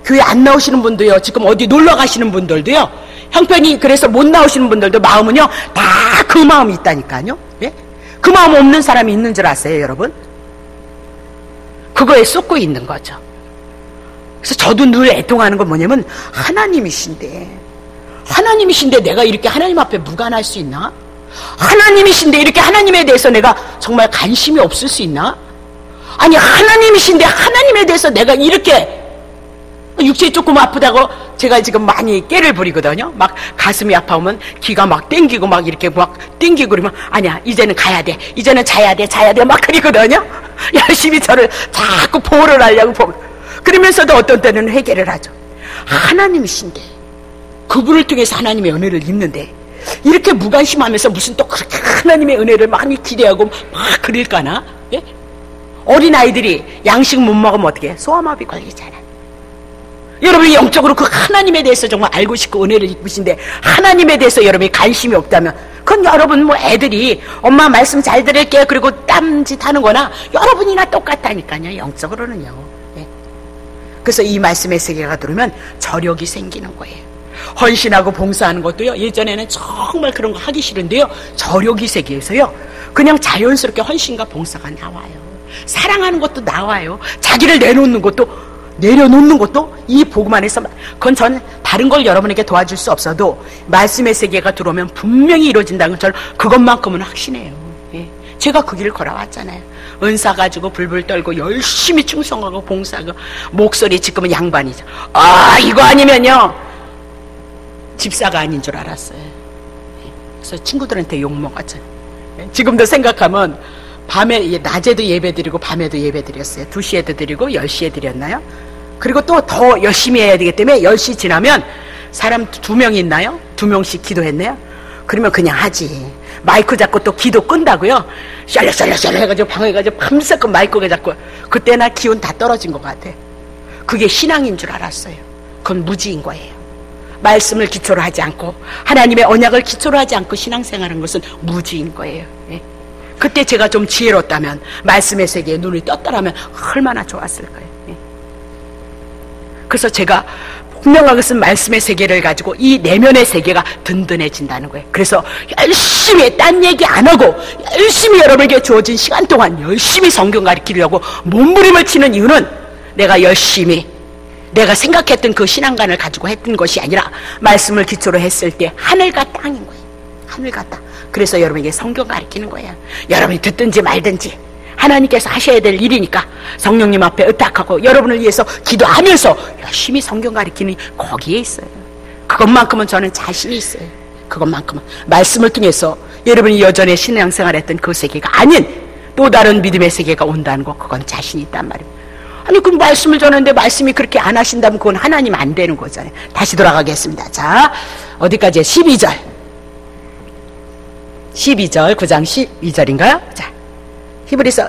교회 안 나오시는 분도요. 지금 어디 놀러 가시는 분들도요. 형편이 그래서 못 나오시는 분들도 마음은요. 다 그 마음이 있다니까요. 예? 그 마음 없는 사람이 있는 줄 아세요, 여러분? 그거에 쏟고 있는 거죠. 그래서 저도 늘 애통하는 건 뭐냐면 하나님이신데 내가 이렇게 하나님 앞에 무관할 수 있나? 하나님이신데 이렇게 하나님에 대해서 내가 정말 관심이 없을 수 있나? 아니 하나님이신데 하나님에 대해서 내가 이렇게 육체이 조금 아프다고 제가 지금 많이 깨를 부리거든요. 막 가슴이 아파오면 기가 막 땡기고 막 이렇게 막 땡기고 그러면 아니야 이제는 가야 돼 이제는 자야 돼 막 그러거든요. 열심히 저를 자꾸 보호를 하려고 그러면서도 어떤 때는 회개를 하죠. 하나님이신데 그분을 통해서 하나님의 은혜를 입는데 이렇게 무관심하면서 무슨 또 그렇게 하나님의 은혜를 많이 기대하고 막 그럴까나? 예? 어린아이들이 양식 못 먹으면 어떻게 해? 소아마비 걸리잖아. 여러분이 영적으로 그 하나님에 대해서 정말 알고 싶고 은혜를 입으신데 하나님에 대해서 여러분이 관심이 없다면 그건 여러분 뭐 애들이 엄마 말씀 잘 들을게 그리고 땀짓 하는 거나 여러분이나 똑같다니까요. 영적으로는요. 예. 그래서 이 말씀의 세계가 들어오면 저력이 생기는 거예요. 헌신하고 봉사하는 것도요. 예전에는 정말 그런 거 하기 싫은데요. 저력이 세계에서요. 그냥 자연스럽게 헌신과 봉사가 나와요. 사랑하는 것도 나와요. 자기를 내려놓는 것도 이 복음 안에서 그건 저는 다른 걸 여러분에게 도와줄 수 없어도 말씀의 세계가 들어오면 분명히 이루어진다는 걸 저는 그것만큼은 확신해요. 예. 제가 그 길을 걸어왔잖아요. 은사 가지고 불불 떨고 열심히 충성하고 봉사하고 목소리 지금은 양반이죠. 이거 아니면요 집사가 아닌 줄 알았어요. 그래서 친구들한테 욕먹었잖아요. 지금도 생각하면 밤에 낮에도 예배드리고 밤에도 예배드렸어요. 2시에도 드리고 10시에 드렸나요? 그리고 또 더 열심히 해야 되기 때문에 10시 지나면 사람 2명 있나요? 2명씩 기도했네요. 그러면 그냥 하지. 마이크 잡고 또 기도 끈다고요. 샬락샬락 해가지고 방에 가지고 밤새껏 마이크가 잡고 그때나 기운 다 떨어진 것 같아. 그게 신앙인 줄 알았어요. 그건 무지인 거예요. 말씀을 기초로 하지 않고 하나님의 언약을 기초로 하지 않고 신앙생활하는 것은 무지인 거예요. 예? 그때 제가 좀 지혜롭다면 말씀의 세계에 눈이 떴더라면 얼마나 좋았을 거예요. 예? 그래서 제가 분명한 것은 말씀의 세계를 가지고 이 내면의 세계가 든든해진다는 거예요. 그래서 열심히 딴 얘기 안 하고 열심히 여러분에게 주어진 시간 동안 열심히 성경 가르치려고 몸부림을 치는 이유는 내가 열심히 내가 생각했던 그 신앙관을 가지고 했던 것이 아니라 말씀을 기초로 했을 때 하늘과 땅인 거예요. 하늘과 땅. 그래서 여러분에게 성경 가르치는 거예요. 여러분이 듣든지 말든지 하나님께서 하셔야 될 일이니까 성령님 앞에 의탁하고 여러분을 위해서 기도하면서 열심히 성경 가르치는 거기에 있어요. 그것만큼은 저는 자신이 있어요. 그것만큼은 말씀을 통해서 여러분이 여전히 신앙생활했던 그 세계가 아닌 또 다른 믿음의 세계가 온다는 거 그건 자신이 있단 말입니다. 아니 그 말씀을 전하는데 말씀이 그렇게 안 하신다면 그건 하나님 안 되는 거잖아요. 다시 돌아가겠습니다. 자 어디까지요? 12절 9장 12절인가요? 자 히브리서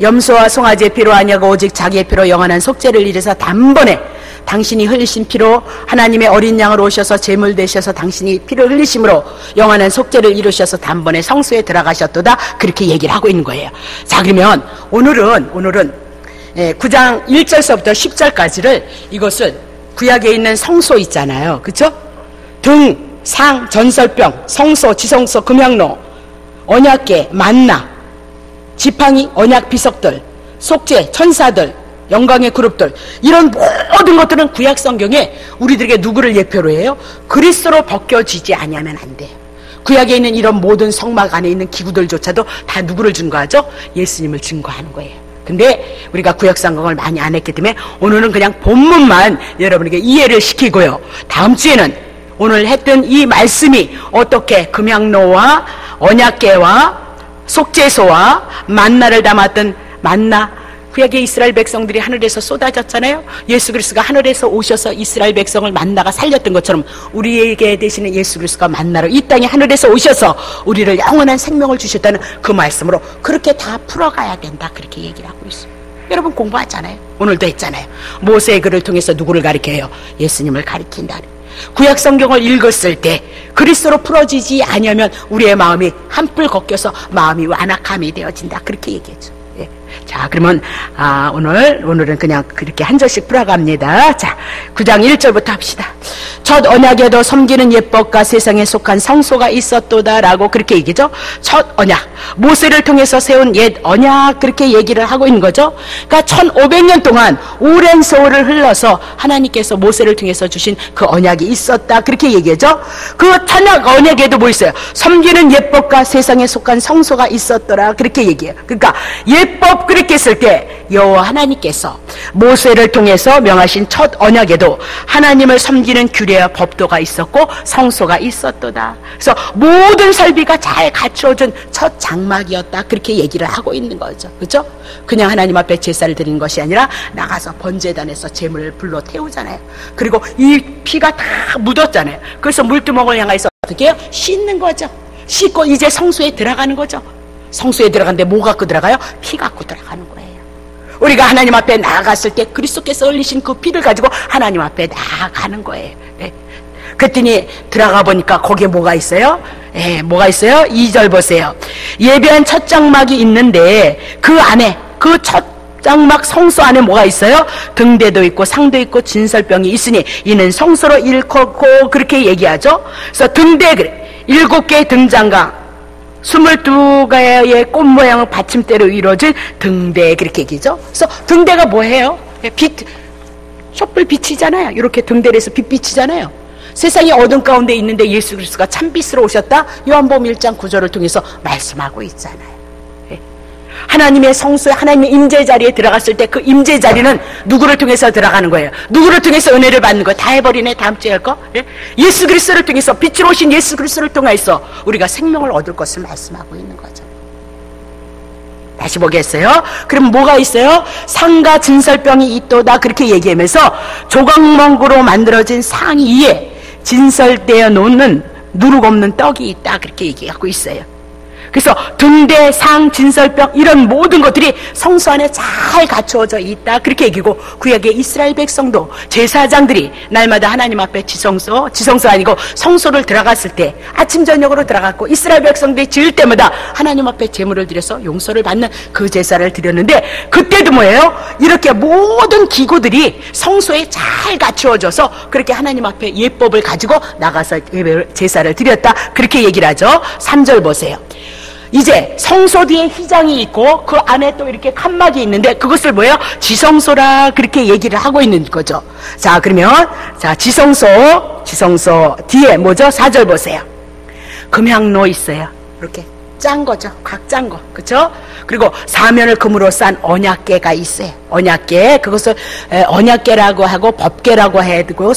염소와 송아지의 피로 아니하고 오직 자기의 피로 영원한 속죄를 이루사 단번에 당신이 흘리신 피로 하나님의 어린 양으로 오셔서 제물 되셔서 당신이 피를 흘리심으로 영원한 속죄를 이루셔서 단번에 성소에 들어가셨도다. 그렇게 얘기를 하고 있는 거예요. 자 그러면 오늘은 9장 1절서부터 10절까지를 이것을 구약에 있는 성소 있잖아요. 그렇죠? 등, 상, 전설병, 성소, 지성소, 금향로, 언약궤, 만나, 지팡이, 언약 비석들, 속죄, 천사들, 영광의 그룹들 이런 모든 것들은 구약 성경에 우리들에게 누구를 예표로 해요? 그리스도로 벗겨지지 아니하면 안 돼요. 구약에 있는 이런 모든 성막 안에 있는 기구들조차도 다 누구를 증거하죠? 예수님을 증거하는 거예요. 근데 우리가 구약 성경을 많이 안 했기 때문에 오늘은 그냥 본문만 여러분에게 이해를 시키고요. 다음 주에는 오늘 했던 이 말씀이 어떻게 금향로와 언약궤와 속죄소와 만나를 담았던 만나, 구약의 이스라엘 백성들이 하늘에서 쏟아졌잖아요. 예수 그리스도가 하늘에서 오셔서 이스라엘 백성을 만나가 살렸던 것처럼 우리에게 되시는 예수 그리스도가 만나로 이 땅에 하늘에서 오셔서 우리를 영원한 생명을 주셨다는 그 말씀으로 그렇게 다 풀어가야 된다, 그렇게 얘기를 하고 있어요. 여러분 공부하잖아요. 오늘도 했잖아요. 모세의 글을 통해서 누구를 가리켜요? 예수님을 가리킨다. 구약 성경을 읽었을 때 그리스도로 풀어지지 아니하면 우리의 마음이 한풀 걷겨서 마음이 완악함이 되어진다, 그렇게 얘기했죠. 예. 자, 그러면 오늘은 그냥 그렇게 한 절씩 풀어갑니다. 자, 9장 1절부터 합시다. 첫 언약에도 섬기는 예법과 세상에 속한 성소가 있었도다라고 그렇게 얘기죠. 첫 언약, 모세를 통해서 세운 옛 언약, 그렇게 얘기를 하고 있는 거죠. 그러니까 1500년 동안 오랜 세월을 흘러서 하나님께서 모세를 통해서 주신 그 언약이 있었다, 그렇게 얘기하죠. 그 천약 언약에도 뭐 있어요? 섬기는 예법과 세상에 속한 성소가 있었더라, 그렇게 얘기해요. 그러니까 예법 그렇게 했을 때 여호와 하나님께서 모세를 통해서 명하신 첫 언약에도 하나님을 섬기는 규례와 법도가 있었고 성소가 있었도다. 그래서 모든 설비가 잘 갖추어진 첫 장막이었다, 그렇게 얘기를 하고 있는 거죠. 그렇죠? 그냥 하나님 앞에 제사를 드리는 것이 아니라 나가서 번제단에서 제물을 불러 태우잖아요. 그리고 이 피가 다 묻었잖아요. 그래서 물두멍을 향해서 어떻게 해요? 씻는 거죠. 씻고 이제 성소에 들어가는 거죠. 성소에 들어가는데 뭐 갖고 들어가요? 피 갖고 들어가는 거예요. 우리가 하나님 앞에 나아갔을 때 그리스도께서 흘리신 그 피를 가지고 하나님 앞에 나아가는 거예요. 네. 그랬더니 들어가 보니까 거기에 뭐가 있어요? 예, 뭐가 있어요? 2절 보세요. 예배한 첫 장막이 있는데 그 안에, 그 첫 장막 성소 안에 뭐가 있어요? 등대도 있고 상도 있고 진설병이 있으니 이는 성소로 일컫고, 그렇게 얘기하죠. 그래서 등대, 그래, 7개의 등장과 22개의 꽃 모양의 받침대로 이루어진 등대, 그렇게 얘기죠. 그래서 등대가 뭐예요? 빛, 촛불 빛이잖아요. 이렇게 등대를 해서 빛 비치잖아요. 세상이 어둠 가운데 있는데 예수 그리스도가 참빛으로 오셨다, 요한복음 1장 9절을 통해서 말씀하고 있잖아요. 하나님의 성소에, 하나님의 임재 자리에 들어갔을 때 그 임재 자리는 누구를 통해서 들어가는 거예요? 누구를 통해서 은혜를 받는 거예요? 다 해버리네, 다음 주에 할 거? 예? 예수 그리스도를 통해서, 빛으로 오신 예수 그리스도를 통해서 우리가 생명을 얻을 것을 말씀하고 있는 거죠. 다시 보겠어요. 그럼 뭐가 있어요? 상과 진설병이 있도다, 그렇게 얘기하면서 조각목으로 만들어진 상 위에 진설되어 놓는 누룩 없는 떡이 있다, 그렇게 얘기하고 있어요. 그래서 등대, 상, 진설병, 이런 모든 것들이 성소 안에 잘 갖추어져 있다, 그렇게 얘기고, 구약의 이스라엘 백성도 제사장들이 날마다 하나님 앞에 지성소 아니고 성소를 들어갔을 때 아침 저녁으로 들어갔고, 이스라엘 백성들이 지을 때마다 하나님 앞에 제물을 드려서 용서를 받는 그 제사를 드렸는데, 그때도 뭐예요? 이렇게 모든 기구들이 성소에 잘 갖추어져서 그렇게 하나님 앞에 예법을 가지고 나가서 제사를 드렸다, 그렇게 얘기를 하죠. 3절 보세요. 이제 성소 뒤에 휘장이 있고 그 안에 또 이렇게 칸막이 있는데 그것을 뭐예요? 지성소라, 그렇게 얘기를 하고 있는 거죠. 자, 그러면 자, 지성소 뒤에 뭐죠? 4절 보세요. 금향로 있어요. 이렇게 짠 거죠. 각 짠 거. 그렇죠? 그리고 사면을 금으로 싼 언약궤가 있어요. 언약궤. 그것을 언약궤라고 하고 법궤라고 해도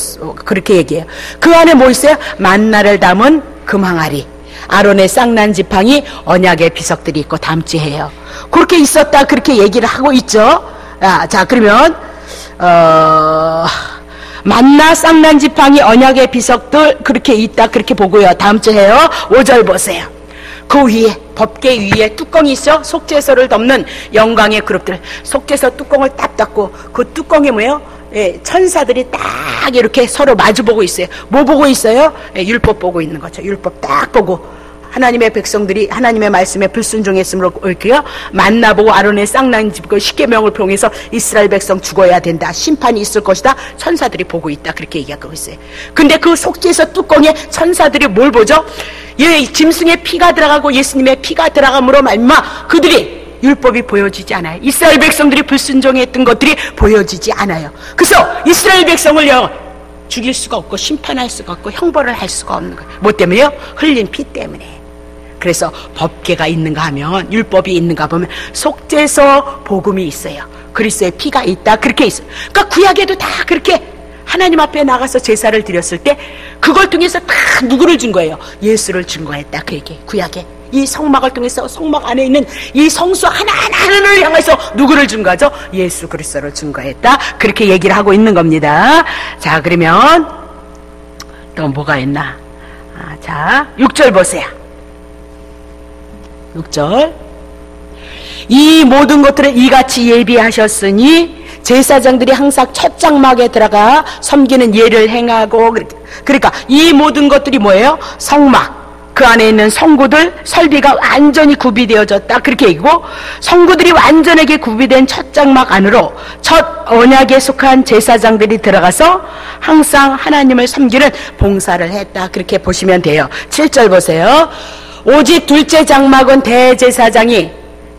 그렇게 얘기해요. 그 안에 뭐 있어요? 만나를 담은 금항아리, 아론의 쌍난 지팡이, 언약의 비석들이 있고, 다음 주에 해요. 그렇게 있었다, 그렇게 얘기를 하고 있죠. 자, 그러면 만나, 쌍난 지팡이, 언약의 비석들 그렇게 있다, 그렇게 보고요. 다음 주에 해요. 5절 보세요. 그 위에, 법궤 위에 뚜껑이 있어. 속죄소를 덮는 영광의 그룹들. 속죄소 뚜껑을 딱 닫고 그 뚜껑에 뭐예요? 예, 천사들이 딱 이렇게 서로 마주보고 있어요. 뭐 보고 있어요? 예, 율법 보고 있는 거죠. 율법 딱 보고 하나님의 백성들이 하나님의 말씀에 불순종했으므로 이렇게요, 만나보고 아론의 쌍난 짚고 십계명을 통해서 이스라엘 백성 죽어야 된다, 심판이 있을 것이다, 천사들이 보고 있다, 그렇게 얘기하고 있어요. 근데 그 속죄소 뚜껑에 천사들이 뭘 보죠? 예, 짐승의 피가 들어가고 예수님의 피가 들어감으로 말미암아 그들이 율법이 보여지지 않아요. 이스라엘 백성들이 불순종했던 것들이 보여지지 않아요. 그래서 이스라엘 백성을요, 죽일 수가 없고 심판할 수가 없고 형벌을 할 수가 없는 거예요. 뭐 때문에요? 흘린 피 때문에. 그래서 법궤가 있는가 하면, 율법이 있는가 보면 속죄소 복음이 있어요. 그리스도의 피가 있다, 그렇게 있어요. 그러니까 구약에도 다 그렇게 하나님 앞에 나가서 제사를 드렸을 때 그걸 통해서 다 누구를 준 거예요? 예수를 증거했다. 그 얘기. 구약에 이 성막을 통해서 성막 안에 있는 이 성수 하나하나를 향해서 누구를 증거하죠? 예수 그리스도를 증거했다. 그렇게 얘기를 하고 있는 겁니다. 자, 그러면 또 뭐가 있나? 자, 6절 보세요. 6절. 이 모든 것들을 이같이 예비하셨으니 제사장들이 항상 첫 장막에 들어가 섬기는 예를 행하고, 그러니까 이 모든 것들이 뭐예요? 성막, 그 안에 있는 성구들 설비가 완전히 구비되어졌다. 그렇게 얘기고, 성구들이 완전하게 구비된 첫 장막 안으로 첫 언약에 속한 제사장들이 들어가서 항상 하나님을 섬기는 봉사를 했다. 그렇게 보시면 돼요. 7절 보세요. 오직 둘째 장막은 대제사장이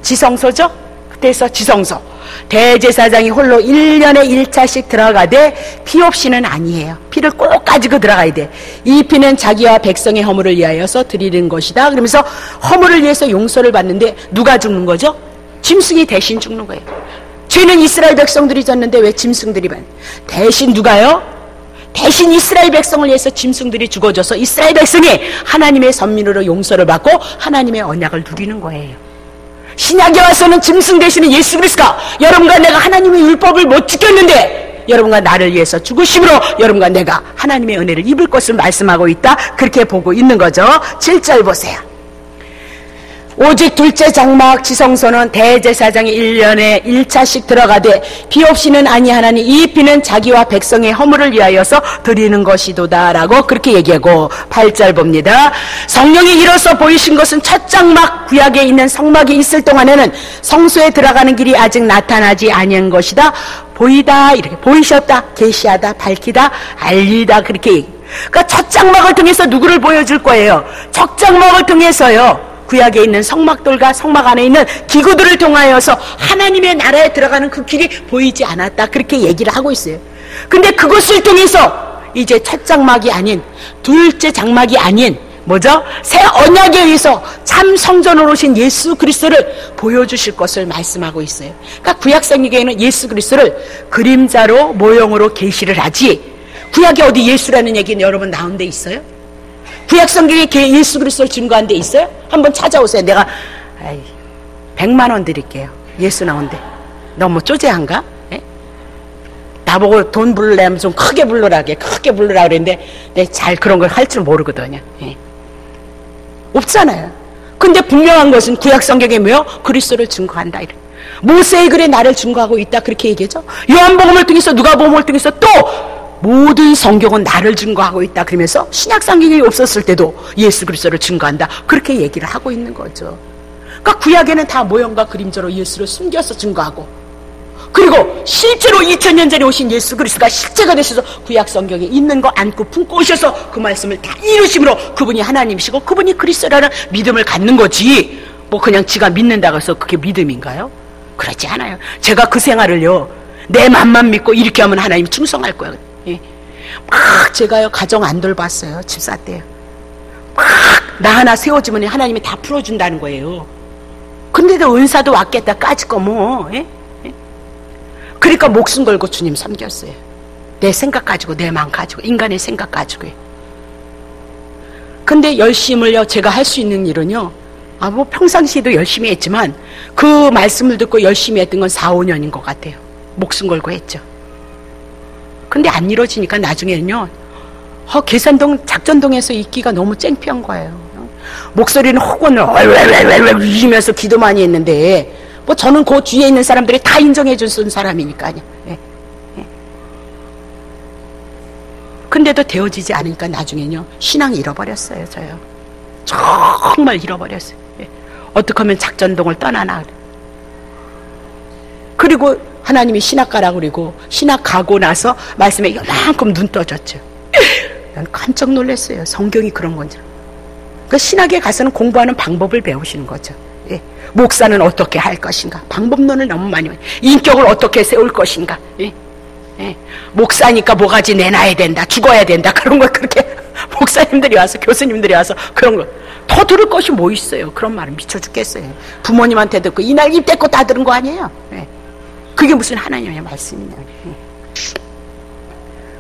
지성소죠? 그때서 지성소. 대제사장이 홀로 1년에 1차씩 들어가되 피 없이는 아니에요. 피를 꼭 가지고 들어가야 돼. 이 피는 자기와 백성의 허물을 위하여서 드리는 것이다. 그러면서 허물을 위해서 용서를 받는데 누가 죽는 거죠? 짐승이 대신 죽는 거예요. 죄는 이스라엘 백성들이 졌는데 왜 짐승들이 대신 누가요? 대신 이스라엘 백성을 위해서 짐승들이 죽어져서 이스라엘 백성이 하나님의 선민으로 용서를 받고 하나님의 언약을 누리는 거예요. 신약에 와서는 짐승 대신에 예수 그리스도가 여러분과 내가 하나님의 율법을 못 지켰는데 여러분과 나를 위해서 죽으심으로 여러분과 내가 하나님의 은혜를 입을 것을 말씀하고 있다. 그렇게 보고 있는 거죠. 7절 보세요. 오직 둘째 장막 지성소는 대제사장이 1년에 1차씩 들어가되 피 없이는 아니하나니 이 피는 자기와 백성의 허물을 위하여서 드리는 것이도다 라고 그렇게 얘기하고 8절 봅니다. 성령이 이로써 보이신 것은 첫 장막 구약에 있는 성막이 있을 동안에는 성소에 들어가는 길이 아직 나타나지 아니한 것이다. 보이다, 이렇게 보이셨다, 계시하다, 밝히다, 알리다, 그렇게. 그러니까 첫 장막을 통해서 누구를 보여줄 거예요? 첫 장막을 통해서요, 구약에 있는 성막들과 성막 안에 있는 기구들을 통하여서 하나님의 나라에 들어가는 그 길이 보이지 않았다. 그렇게 얘기를 하고 있어요. 근데 그것을 통해서 이제 첫 장막이 아닌, 둘째 장막이 아닌, 뭐죠? 새 언약에 의해서 참 성전으로 오신 예수 그리스도를 보여주실 것을 말씀하고 있어요. 그러니까 구약 성경에는 예수 그리스도를 그림자로 모형으로 계시를 하지, 구약에 어디 예수라는 얘기는 여러분 나온 데 있어요? 구약 성경에 예수 그리스도를 증거한 데 있어요? 한번 찾아오세요. 내가 100만 원 드릴게요. 예수 나온데. 너무 쪼재한가? 예? 나보고 돈 부르려면 좀 크게 부르라게, 크게 부르라 그랬는데 내가 잘 그런 걸 할 줄 모르거든요. 예. 없잖아요. 근데 분명한 것은 구약 성경에 뭐요? 그리스도를 증거한다. 이래. 모세의 글에 나를 증거하고 있다. 그렇게 얘기하죠. 요한복음을 통해서, 누가복음을 통해서 또 모든 성경은 나를 증거하고 있다. 그러면서 신약 성경이 없었을 때도 예수 그리스도를 증거한다. 그렇게 얘기를 하고 있는 거죠. 그러니까 구약에는 다 모형과 그림자로 예수를 숨겨서 증거하고, 그리고 실제로 2000년 전에 오신 예수 그리스도가 실제가 되셔서 구약 성경에 있는 거 안고 품고 오셔서 그 말씀을 다 이루심으로 그분이 하나님이시고 그분이 그리스도라는 믿음을 갖는 거지, 뭐 그냥 지가 믿는다고 해서 그게 믿음인가요? 그렇지 않아요. 제가 그 생활을요, 내 맘만 믿고 이렇게 하면 하나님 충성할 거예요. 예. 막 제가요 가정 안 돌봤어요. 집사 때요. 막 나 하나 세워지면 하나님이 다 풀어준다는 거예요. 근데도 은사도 왔겠다 까짓 거 뭐. 예? 예? 그러니까 목숨 걸고 주님 섬겼어요. 내 생각 가지고, 내 마음 가지고, 인간의 생각 가지고요. 근데 열심을요, 제가 할 수 있는 일은요, 뭐 평상시에도 열심히 했지만 그 말씀을 듣고 열심히 했던 건 4, 5년인 것 같아요. 목숨 걸고 했죠. 근데 안 이루어지니까 나중에는요, 계산동, 작전동에서 있기가 너무 창피한 거예요. 목소리는 혹은 울리면서 기도 많이 했는데, 뭐 저는 그 뒤에 있는 사람들이 다 인정해 준 사람이니까요. 예. 예. 근데도 되어지지 않으니까 나중에는요, 신앙 잃어버렸어요. 저요. 정말 잃어버렸어요. 예. 어떻게 하면 작전동을 떠나나. 그리고 하나님이 신학 가라고 그러고 신학 가고 나서 말씀에 이만큼 눈 떠졌죠. 난 깜짝 놀랐어요. 성경이 그런 건지. 그 신학에 가서는 공부하는 방법을 배우시는 거죠. 예. 목사는 어떻게 할 것인가, 방법론을 너무 많이 해요. 인격을 어떻게 세울 것인가. 예. 예. 목사니까 뭐가지 내놔야 된다, 죽어야 된다, 그런 걸 그렇게 목사님들이 와서, 교수님들이 와서 그런 거 더 들을 것이 뭐 있어요. 그런 말은 미쳐 죽겠어요. 부모님한테 듣고 이날 입 떼고 다 들은 거 아니에요. 예. 그게 무슨 하나님의 말씀이냐.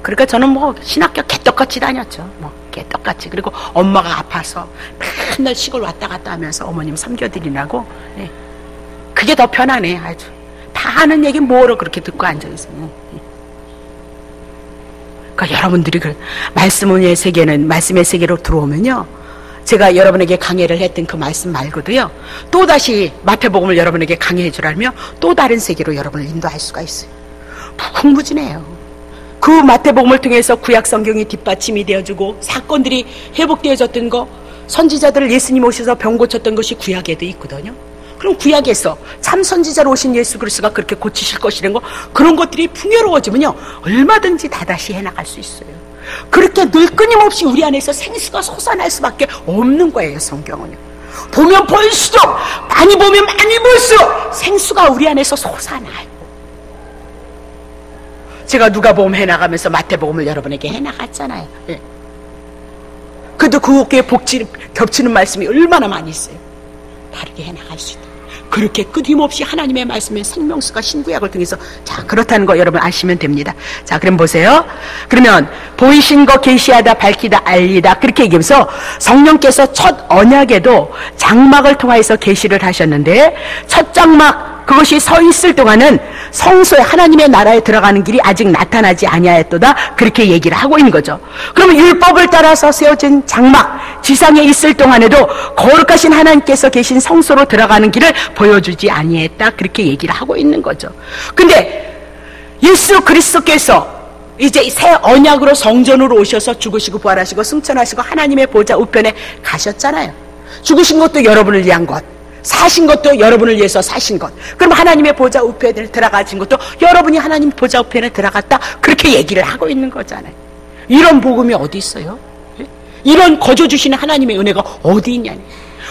그러니까 저는 뭐 신학교 개떡같이 다녔죠. 뭐 개떡같이. 그리고 엄마가 아파서 맨날 시골 왔다 갔다 하면서 어머님 섬겨드리라고. 예. 그게 더 편하네. 아주 다 하는 얘기 뭐로 그렇게 듣고 앉아있어요. 그러니까 여러분들이 말씀의 세계는 말씀의 세계로 들어오면요, 제가 여러분에게 강해를 했던 그 말씀 말고도요, 또다시 마태복음을 여러분에게 강해해 주라며 또 다른 세계로 여러분을 인도할 수가 있어요. 무궁무진해요. 그 마태복음을 통해서 구약 성경이 뒷받침이 되어주고 사건들이 회복되어졌던 거, 선지자들을 예수님 오셔서 병 고쳤던 것이 구약에도 있거든요. 그럼 구약에서 참 선지자로 오신 예수 그리스도가 그렇게 고치실 것이라는 거, 그런 것들이 풍요로워지면요, 얼마든지 다다시 해나갈 수 있어요. 그렇게 늘 끊임없이 우리 안에서 생수가 솟아날 수밖에 없는 거예요. 성경은요, 보면 볼수록, 많이 보면 많이 볼수록 생수가 우리 안에서 솟아나요. 제가 누가복음 해나가면서 마태복음을 여러분에게 해나갔잖아요. 예. 그래도 그게 겹치는 말씀이 얼마나 많이 있어요. 다르게 해나갈 수 있다. 그렇게 끊임없이 하나님의 말씀의 생명수가 신구약을 통해서, 자, 그렇다는 거 여러분 아시면 됩니다. 자, 그럼 보세요. 그러면 보이신 거 계시하다, 밝히다, 알리다, 그렇게 얘기하면서 성령께서 첫 언약에도 장막을 통하여서 계시를 하셨는데, 첫 장막 그것이 서 있을 동안은 성소에 하나님의 나라에 들어가는 길이 아직 나타나지 아니하였도다, 그렇게 얘기를 하고 있는 거죠. 그러면 율법을 따라서 세워진 장막, 지상에 있을 동안에도 거룩하신 하나님께서 계신 성소로 들어가는 길을 보여주지 아니했다, 그렇게 얘기를 하고 있는 거죠. 근데 예수 그리스도께서 이제 새 언약으로 성전으로 오셔서 죽으시고 부활하시고 승천하시고 하나님의 보좌 우편에 가셨잖아요. 죽으신 것도 여러분을 위한 것, 사신 것도 여러분을 위해서 사신 것, 그럼 하나님의 보좌 우편에 들어가신 것도 여러분이 하나님 보좌 우편에 들어갔다, 그렇게 얘기를 하고 있는 거잖아요. 이런 복음이 어디 있어요? 이런 거저 주시는 하나님의 은혜가 어디 있냐니.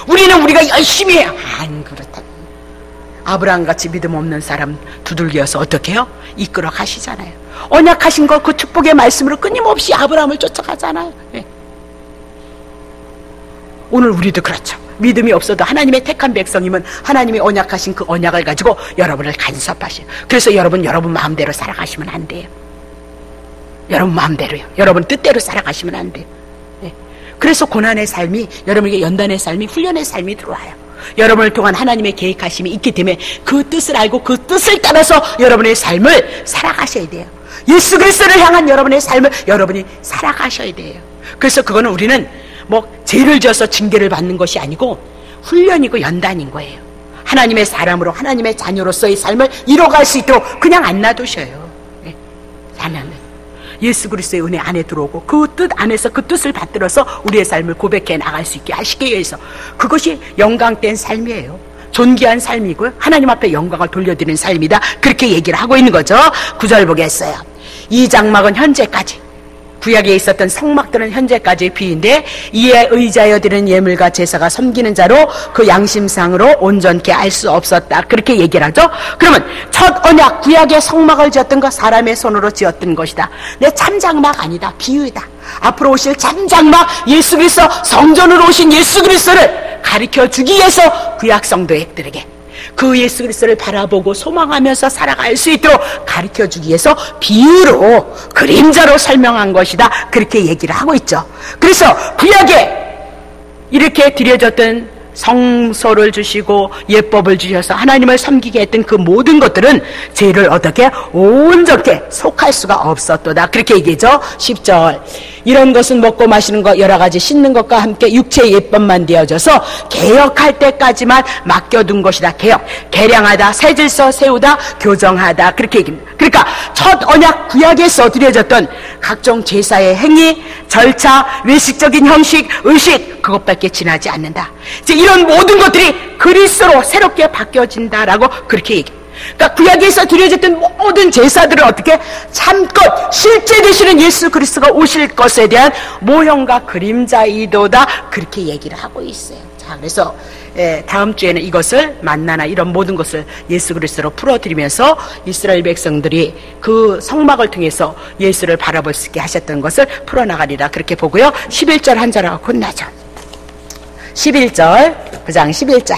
우리는 우리가 열심히 해야 안 그렇다. 아브라함같이 믿음 없는 사람 두들겨서 어떻게 해요? 이끌어 가시잖아요. 언약하신 거, 그 축복의 말씀으로 끊임없이 아브라함을 쫓아가잖아요. 네. 오늘 우리도 그렇죠. 믿음이 없어도 하나님의 택한 백성이면 하나님이 언약하신 그 언약을 가지고 여러분을 간섭하셔요. 그래서 여러분 마음대로 살아가시면 안 돼요. 여러분 마음대로요. 여러분 뜻대로 살아가시면 안 돼요. 네. 그래서 고난의 삶이, 여러분에게 연단의 삶이, 훈련의 삶이 들어와요. 여러분을 통한 하나님의 계획하심이 있기 때문에 그 뜻을 알고 그 뜻을 따라서 여러분의 삶을 살아가셔야 돼요. 예수 그리스도를 향한 여러분의 삶을 여러분이 살아가셔야 돼요. 그래서 그거는 우리는 뭐 죄를 지어서 징계를 받는 것이 아니고 훈련이고 연단인 거예요. 하나님의 사람으로, 하나님의 자녀로서의 삶을 이뤄갈 수 있도록 그냥 안 놔두셔요. 네. 하나님 예수 그리스도의 은혜 안에 들어오고 그 뜻 안에서 그 뜻을 받들어서 우리의 삶을 고백해 나갈 수 있게 하시기 위해서, 그것이 영광된 삶이에요. 존귀한 삶이고요, 하나님 앞에 영광을 돌려드리는 삶이다, 그렇게 얘기를 하고 있는 거죠. 9절 보겠어요. 이 장막은 현재까지, 구약에 있었던 성막들은 현재까지의 비인데, 이에 의지하여 드리는 예물과 제사가 섬기는 자로 그 양심상으로 온전케 할 수 없었다, 그렇게 얘기를 하죠. 그러면 첫 언약 구약의 성막을 지었던 거 사람의 손으로 지었던 것이다. 내 참장막 아니다, 비유이다. 앞으로 오실 참장막 예수 그리스도, 성전으로 오신 예수 그리스도를 가르쳐 주기 위해서 구약 성도들에게 그 예수 그리스도를 바라보고 소망하면서 살아갈 수 있도록 가르쳐 주기 위해서 비유로, 그림자로 설명한 것이다, 그렇게 얘기를 하고 있죠. 그래서 구약에 이렇게 드려졌던 성소를 주시고 예법을 주셔서 하나님을 섬기게 했던 그 모든 것들은 죄를 어떻게 온전히 속할 수가 없었도다, 그렇게 얘기죠. 10절. 이런 것은 먹고 마시는 것 여러 가지 씻는 것과 함께 육체의 예법만 되어져서 개혁할 때까지만 맡겨둔 것이다. 개혁, 개량하다, 새 질서 세우다, 교정하다, 그렇게 얘기합니다. 그러니까 첫 언약 구약에서 드려졌던 각종 제사의 행위, 절차, 외식적인 형식, 의식, 그것밖에 지나지 않는다. 이제 이런 모든 것들이 그리스도로 새롭게 바뀌어진다라고 그렇게 얘기합니다. 그러니까 구약에서 드려졌던 모든 제사들을 어떻게 참껏 실제 되시는 예수 그리스도가 오실 것에 대한 모형과 그림자이도다, 그렇게 얘기를 하고 있어요. 자, 그래서 다음 주에는 이것을 만나나 이런 모든 것을 예수 그리스도로 풀어드리면서 이스라엘 백성들이 그 성막을 통해서 예수를 바라볼 수 있게 하셨던 것을 풀어나가리라, 그렇게 보고요. 11절 한 절하고 끝나죠. 11절, 9장 11절.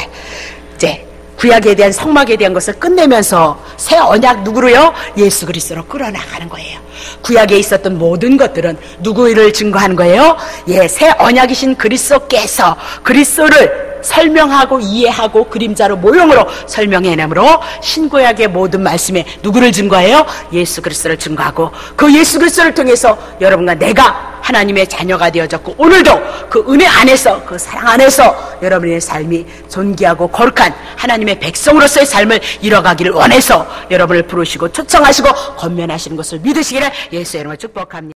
이제 구약에 대한 성막에 대한 것을 끝내면서 새 언약 누구로요? 예수 그리스도로 끌어나가는 거예요. 구약에 있었던 모든 것들은 누구를 증거하는 거예요? 예, 새 언약이신 그리스도께서 그리스도를 설명하고 이해하고 그림자로 모형으로 설명해내므로 신구약의 모든 말씀에 누구를 증거해요? 예수 그리스도를 증거하고 그 예수 그리스도를 통해서 여러분과 내가 하나님의 자녀가 되어졌고 오늘도 그 은혜 안에서 그 사랑 안에서 여러분의 삶이 존귀하고 거룩한 하나님의 백성으로서의 삶을 이뤄가기를 원해서 여러분을 부르시고 초청하시고 권면하시는 것을 믿으시기를 예수의 이름으로 축복합니다.